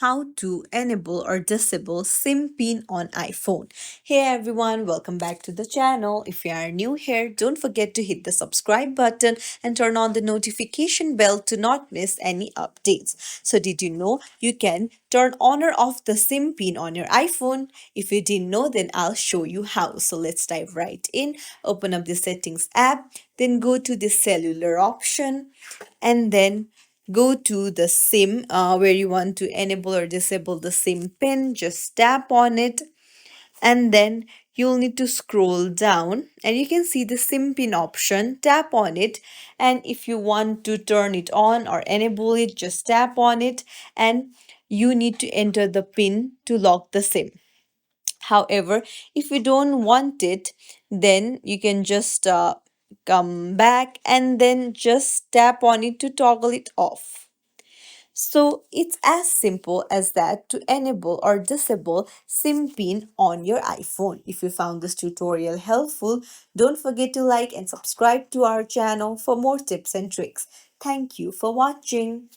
how to enable or disable SIM pin on iPhone. Hey everyone, welcome back to the channel. If you are new here, don't forget to hit the subscribe button and turn on the notification bell to not miss any updates. So did you know you can turn on or off the SIM pin on your iPhone? If you didn't know, then I'll show you how. So let's dive right in. Open up the settings app, then go to the cellular option and then go to the SIM where you want to enable or disable the SIM pin. Just tap on it and then you'll need to scroll down and you can see the SIM pin option. Tap on it, and if you want to turn it on or enable it, just tap on it and you need to enter the pin to lock the SIM. However, if you don't want it, then you can just come back and then just tap on it to toggle it off. So it's as simple as that to enable or disable SIM pin on your iPhone. If you found this tutorial helpful, don't forget to like and subscribe to our channel for more tips and tricks. Thank you for watching.